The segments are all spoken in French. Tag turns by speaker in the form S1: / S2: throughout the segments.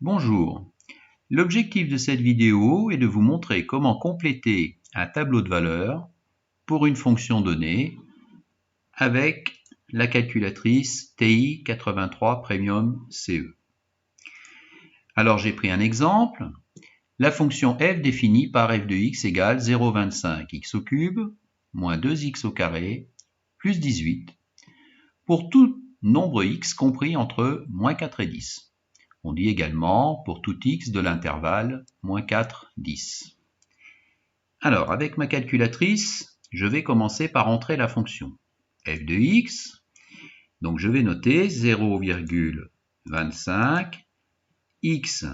S1: Bonjour, l'objectif de cette vidéo est de vous montrer comment compléter un tableau de valeurs pour une fonction donnée avec la calculatrice TI-83 Premium CE. Alors j'ai pris un exemple, la fonction f définie par f de x égale 0,25 x au cube moins 2x au carré plus 18 pour tout nombre x compris entre moins 4 et 10. On dit également pour tout x de l'intervalle moins 4, 10. Alors, avec ma calculatrice, je vais commencer par entrer la fonction f de x. Donc, je vais noter 0,25 x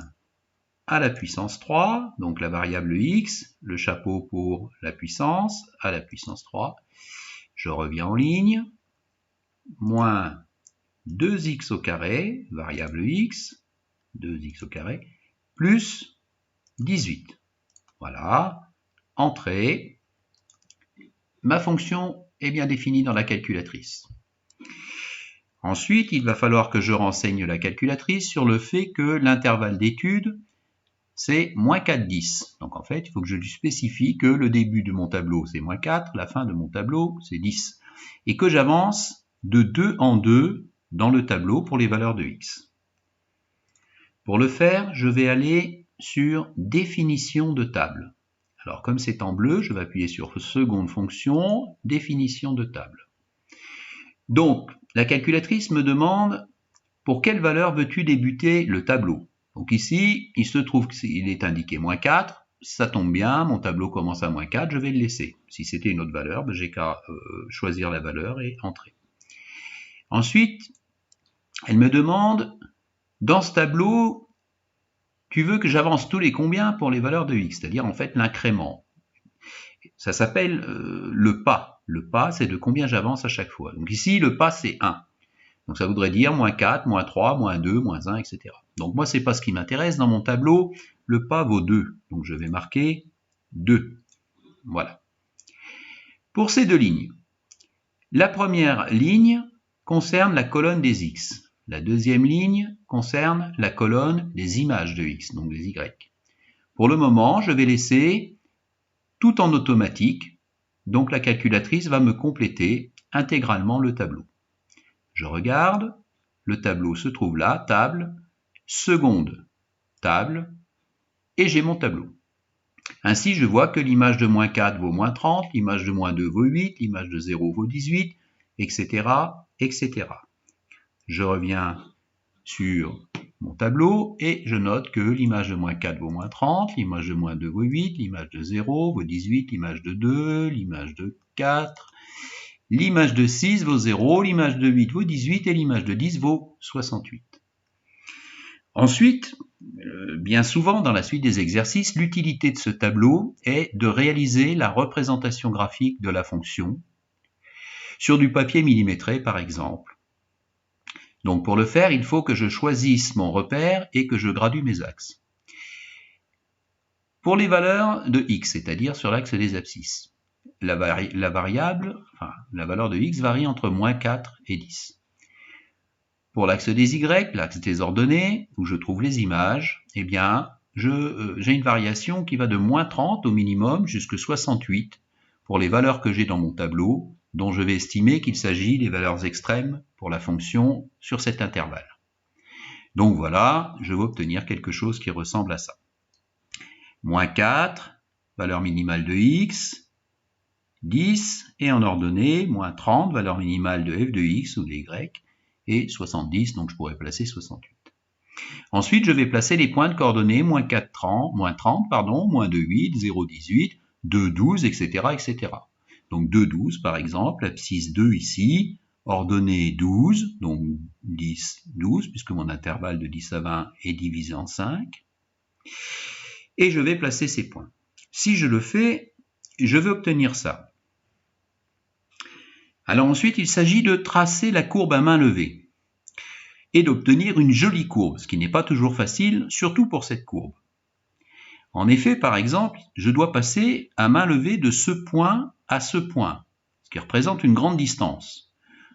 S1: à la puissance 3, donc la variable x, le chapeau pour la puissance, à la puissance 3. Je reviens en ligne, moins 2x au carré, variable x, 2x au carré, plus 18. Voilà, entrée. Ma fonction est bien définie dans la calculatrice. Ensuite, il va falloir que je renseigne la calculatrice sur le fait que l'intervalle d'étude, c'est moins 4, 10. Donc en fait, il faut que je lui spécifie que le début de mon tableau, c'est moins 4, la fin de mon tableau, c'est 10. Et que j'avance de 2 en 2 dans le tableau pour les valeurs de x. Pour le faire, je vais aller sur définition de table. Alors comme c'est en bleu, je vais appuyer sur seconde fonction, définition de table. Donc la calculatrice me demande pour quelle valeur veux-tu débuter le tableau. Donc ici, il se trouve qu'il est indiqué moins 4, ça tombe bien, mon tableau commence à moins 4, je vais le laisser. Si c'était une autre valeur, j'ai qu'à choisir la valeur et entrer. Ensuite, elle me demande, dans ce tableau, tu veux que j'avance tous les combien pour les valeurs de x, c'est-à-dire en fait l'incrément. Ça s'appelle le pas. Le pas, c'est de combien j'avance à chaque fois. Donc ici, le pas, c'est 1. Donc ça voudrait dire moins 4, moins 3, moins 2, moins 1, etc. Donc moi, c'est pas ce qui m'intéresse. Dans mon tableau, le pas vaut 2. Donc je vais marquer 2. Voilà. Pour ces deux lignes, la première ligne concerne la colonne des x. La deuxième ligne concerne la colonne des images de x, donc des y. Pour le moment, je vais laisser tout en automatique, donc la calculatrice va me compléter intégralement le tableau. Je regarde, le tableau se trouve là, table, seconde, table, et j'ai mon tableau. Ainsi, je vois que l'image de moins 4 vaut moins 30, l'image de moins 2 vaut 8, l'image de 0 vaut 18, etc., etc. Je reviens sur mon tableau et je note que l'image de moins 4 vaut moins 30, l'image de moins 2 vaut 8, l'image de 0 vaut 18, l'image de 2, l'image de 4, l'image de 6 vaut 0, l'image de 8 vaut 18 et l'image de 10 vaut 68. Ensuite, bien souvent dans la suite des exercices, l'utilité de ce tableau est de réaliser la représentation graphique de la fonction sur du papier millimétré par exemple. Donc pour le faire, il faut que je choisisse mon repère et que je gradue mes axes. Pour les valeurs de x, c'est-à-dire sur l'axe des abscisses, la valeur de x varie entre moins 4 et 10. Pour l'axe des y, l'axe des ordonnées, où je trouve les images, eh bien, j'ai une variation qui va de moins 30 au minimum jusqu'à 68 pour les valeurs que j'ai dans mon tableau, dont je vais estimer qu'il s'agit des valeurs extrêmes pour la fonction sur cet intervalle. Donc voilà, je vais obtenir quelque chose qui ressemble à ça. Moins 4, valeur minimale de x, 10, et en ordonnée, moins 30, valeur minimale de f de x ou de y, et 70, donc je pourrais placer 68. Ensuite, je vais placer les points de coordonnées moins 30, moins 2, 8, 0, 18, 2, 12, etc., etc. Donc 2, 12, par exemple, abscisse 2 ici, ordonnée 12, donc 10, 12, puisque mon intervalle de 10 à 20 est divisé en 5. Et je vais placer ces points. Si je le fais, je vais obtenir ça. Alors ensuite, il s'agit de tracer la courbe à main levée et d'obtenir une jolie courbe, ce qui n'est pas toujours facile, surtout pour cette courbe. En effet, par exemple, je dois passer à main levée de ce point à ce point, ce qui représente une grande distance.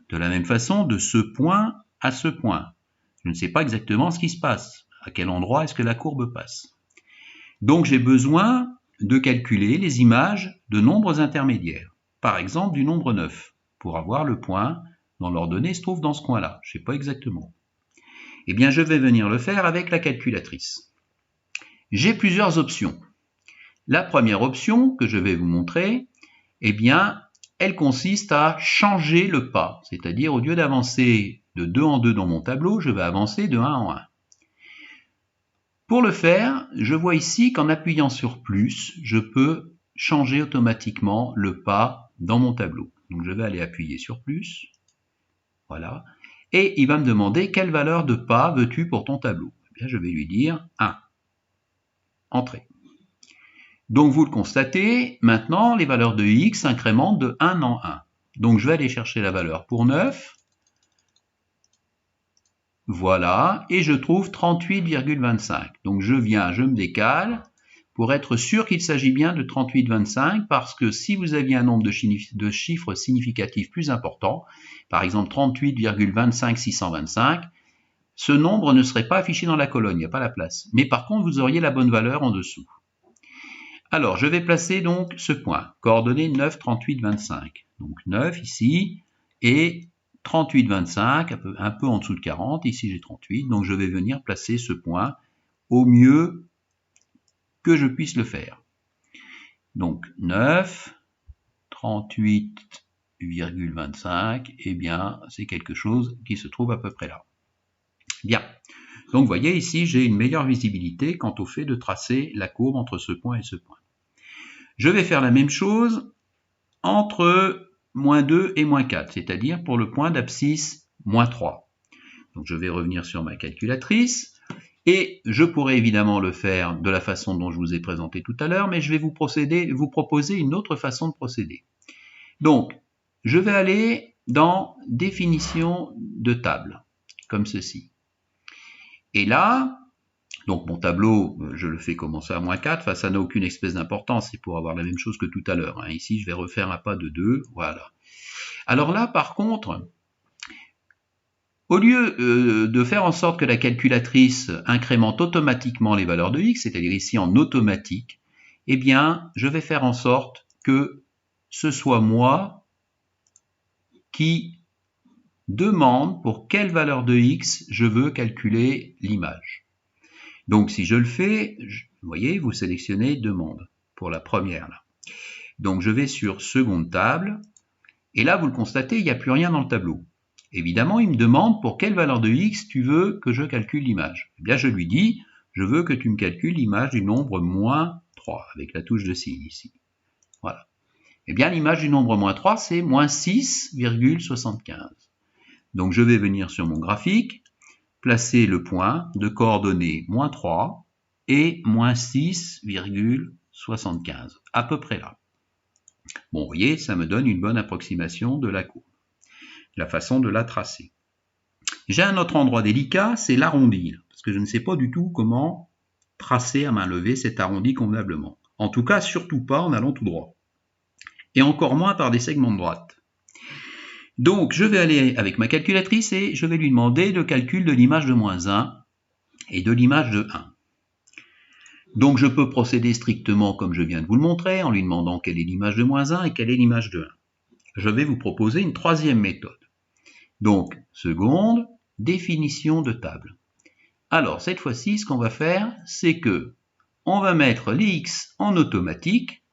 S1: De la même façon, de ce point à ce point. Je ne sais pas exactement ce qui se passe À quel endroit est-ce que la courbe passe? Donc j'ai besoin de calculer les images de nombres intermédiaires. Par exemple du nombre 9, pour avoir le point dont l'ordonnée se trouve dans ce coin-là. Je ne sais pas exactement. Eh bien, je vais venir le faire avec la calculatrice. J'ai plusieurs options. La première option que je vais vous montrer, eh bien, elle consiste à changer le pas. C'est-à-dire, au lieu d'avancer de 2 en 2 dans mon tableau, je vais avancer de 1 en 1. Pour le faire, je vois ici qu'en appuyant sur plus, je peux changer automatiquement le pas dans mon tableau. Donc je vais aller appuyer sur plus. Voilà. Et il va me demander quelle valeur de pas veux-tu pour ton tableau. Eh bien, je vais lui dire 1. Entrée. Donc vous le constatez, maintenant les valeurs de x s'incrémentent de 1 en 1. Donc je vais aller chercher la valeur pour 9. Voilà, et je trouve 38,25. Donc je me décale pour être sûr qu'il s'agit bien de 38,25 parce que si vous aviez un nombre de chiffres significatifs plus important, par exemple 38,25625, ce nombre ne serait pas affiché dans la colonne, il n'y a pas la place. Mais par contre, vous auriez la bonne valeur en dessous. Alors, je vais placer donc ce point, coordonnée 9, 38, 25. Donc 9 ici, et 38, 25, un peu en dessous de 40, ici j'ai 38, donc je vais venir placer ce point au mieux que je puisse le faire. Donc 9, 38,25, eh bien c'est quelque chose qui se trouve à peu près là. Bien, donc vous voyez ici j'ai une meilleure visibilité quant au fait de tracer la courbe entre ce point et ce point. Je vais faire la même chose entre moins 2 et moins 4, c'est-à-dire pour le point d'abscisse moins 3. Donc je vais revenir sur ma calculatrice et je pourrais évidemment le faire de la façon dont je vous ai présenté tout à l'heure, mais je vais vous proposer une autre façon de procéder. Donc, je vais aller dans définition de table, comme ceci. Et là, donc mon tableau, je le fais commencer à moins 4, enfin, ça n'a aucune espèce d'importance, c'est pour avoir la même chose que tout à l'heure. Hein. Ici, je vais refaire un pas de 2, voilà. Alors là, par contre, au lieu de faire en sorte que la calculatrice incrémente automatiquement les valeurs de x, c'est-à-dire ici en automatique, eh bien, je vais faire en sorte que ce soit moi qui demande pour quelle valeur de x je veux calculer l'image. Donc si je le fais, vous voyez, vous sélectionnez demande pour la première là. Donc je vais sur seconde table, et là vous le constatez, il n'y a plus rien dans le tableau. Évidemment, il me demande pour quelle valeur de x tu veux que je calcule l'image. Eh bien je lui dis, je veux que tu me calcules l'image du nombre moins 3, avec la touche de signe ici. Voilà. Eh bien l'image du nombre moins 3, c'est moins 6,75. Donc je vais venir sur mon graphique, placer le point de coordonnées moins 3 et moins 6,75, à peu près là. Bon, vous voyez, ça me donne une bonne approximation de la courbe, la façon de la tracer. J'ai un autre endroit délicat, c'est l'arrondi, parce que je ne sais pas du tout comment tracer à main levée cet arrondi convenablement. En tout cas, surtout pas en allant tout droit. Et encore moins par des segments de droite. Donc, je vais aller avec ma calculatrice et je vais lui demander le calcul de l'image de moins 1 et de l'image de 1. Donc, je peux procéder strictement comme je viens de vous le montrer, en lui demandant quelle est l'image de moins 1 et quelle est l'image de 1. Je vais vous proposer une troisième méthode. Donc, seconde, définition de table. Alors, cette fois-ci, ce qu'on va faire, c'est que on va mettre les x en automatique.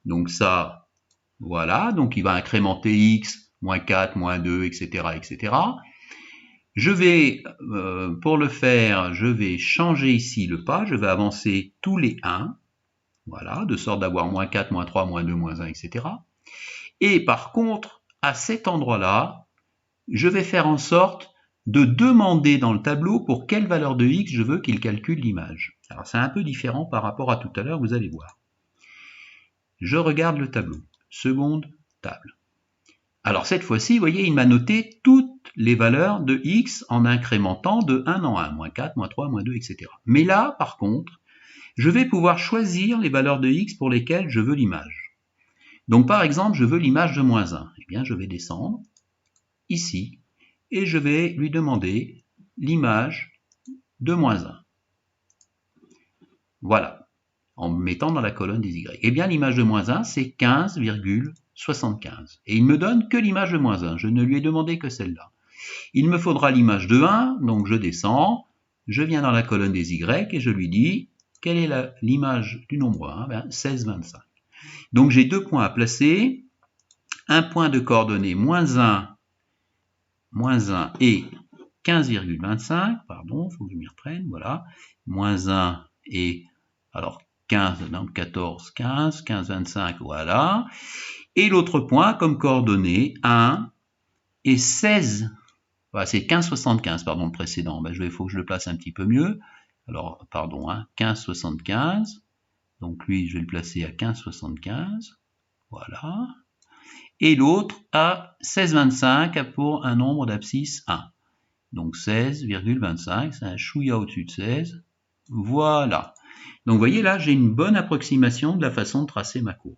S1: Donc ça, voilà, donc il va incrémenter x, moins 4, moins 2, etc., etc. Je vais, pour le faire, je vais changer ici le pas, je vais avancer tous les 1, voilà, de sorte d'avoir moins 4, moins 3, moins 2, moins 1, etc. Et par contre, à cet endroit-là, je vais faire en sorte de demander dans le tableau pour quelle valeur de x je veux qu'il calcule l'image. Alors c'est un peu différent par rapport à tout à l'heure, vous allez voir. Je regarde le tableau, seconde table. Alors cette fois-ci, vous voyez, il m'a noté toutes les valeurs de x en incrémentant de 1 en 1, moins 4, moins 3, moins 2, etc. Mais là, par contre, je vais pouvoir choisir les valeurs de x pour lesquelles je veux l'image. Donc par exemple, je veux l'image de moins 1. Eh bien, je vais descendre ici et je vais lui demander l'image de moins 1. Voilà, en me mettant dans la colonne des Y. Eh bien, l'image de moins 1, c'est 15,75. Et il me donne que l'image de moins 1. Je ne lui ai demandé que celle-là. Il me faudra l'image de 1, donc je descends, je viens dans la colonne des Y et je lui dis, quelle est l'image du nombre 1 ? 16,25. Donc j'ai 2 points à placer, un point de coordonnées moins 1 et 15,25, pardon, il faut que je m'y reprenne, voilà, moins 1 et, alors 15, donc 14, 15, 15, 25, voilà, et l'autre point comme coordonnées 1 et 16, voilà, c'est 15,75, pardon, le précédent, il faut que je le place un petit peu mieux, alors, pardon, 15,75, donc lui, je vais le placer à 15,75, voilà, et l'autre à 16,25 pour un nombre d'abscisse 1. Donc 16,25, c'est un chouïa au-dessus de 16. Voilà. Donc vous voyez là, j'ai une bonne approximation de la façon de tracer ma courbe.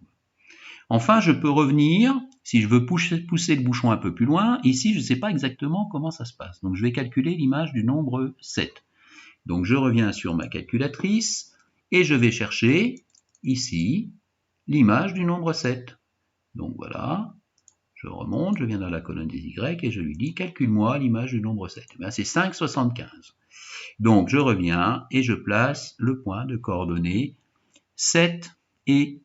S1: Enfin, je peux revenir, si je veux pousser le bouchon un peu plus loin, ici je ne sais pas exactement comment ça se passe. Donc je vais calculer l'image du nombre 7. Donc je reviens sur ma calculatrice et je vais chercher ici l'image du nombre 7. Donc voilà, je remonte, je viens dans la colonne des Y et je lui dis calcule-moi l'image du nombre 7. C'est 5,75. Donc je reviens et je place le point de coordonnées 7 et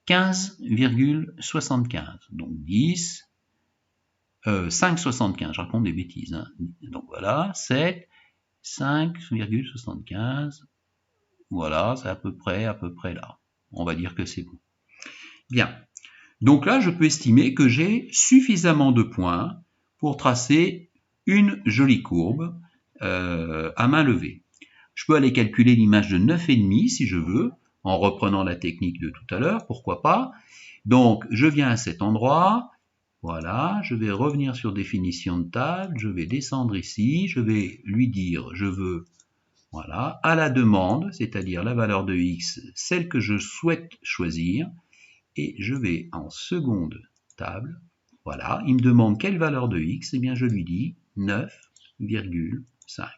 S1: 15,75. Donc 10, 5,75, je raconte des bêtises. Donc voilà, 7, 5,75. Voilà, c'est à peu près là. On va dire que c'est bon. Bien. Donc là, je peux estimer que j'ai suffisamment de points pour tracer une jolie courbe à main levée. Je peux aller calculer l'image de 9,5 si je veux, en reprenant la technique de tout à l'heure, pourquoi pas. Donc, je viens à cet endroit, voilà, je vais revenir sur définition de table, je vais descendre ici, je vais lui dire, je veux, voilà, à la demande, c'est-à-dire la valeur de x, celle que je souhaite choisir, et je vais en seconde table, voilà, il me demande quelle valeur de x, et bien je lui dis 9,5.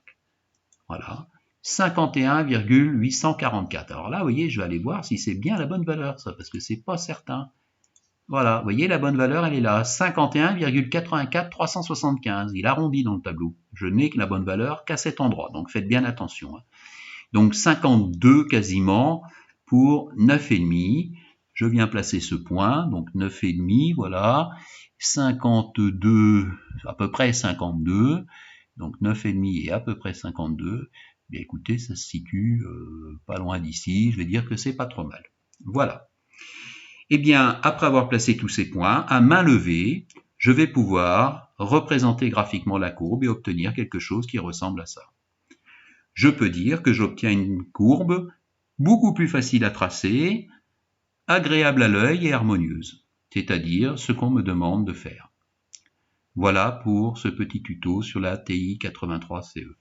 S1: Voilà, 51,844. Alors là, vous voyez, je vais aller voir si c'est bien la bonne valeur, ça, parce que c'est pas certain. Voilà, vous voyez, la bonne valeur, elle est là, 51,84,375. Il arrondit dans le tableau. Je n'ai que la bonne valeur qu'à cet endroit, donc faites bien attention. Donc 52 quasiment pour 9,5. Je viens placer ce point, donc 9,5, voilà, 52, à peu près 52, donc 9,5 et à peu près 52, bien écoutez, ça se situe pas loin d'ici, je vais dire que c'est pas trop mal. Voilà. Eh bien, après avoir placé tous ces points, à main levée, je vais pouvoir représenter graphiquement la courbe et obtenir quelque chose qui ressemble à ça. Je peux dire que j'obtiens une courbe beaucoup plus facile à tracer, agréable à l'œil et harmonieuse, c'est-à-dire ce qu'on me demande de faire. Voilà pour ce petit tuto sur la TI 83CE.